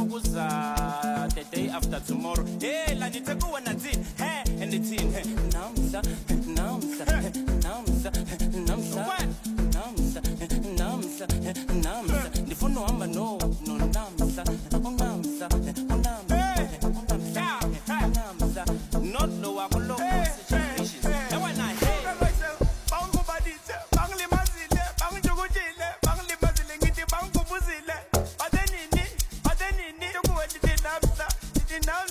kuza the day after tomorrow. Hey, la nitakuwa na tin, hey, and the tin, hey. Namsa, namsa, namsa, namsa. What? Namsa, namsa, namsa. Ndifuno amba no namsa, namsa, namsa, namsa. Not no akulo situations. And when I hey. Now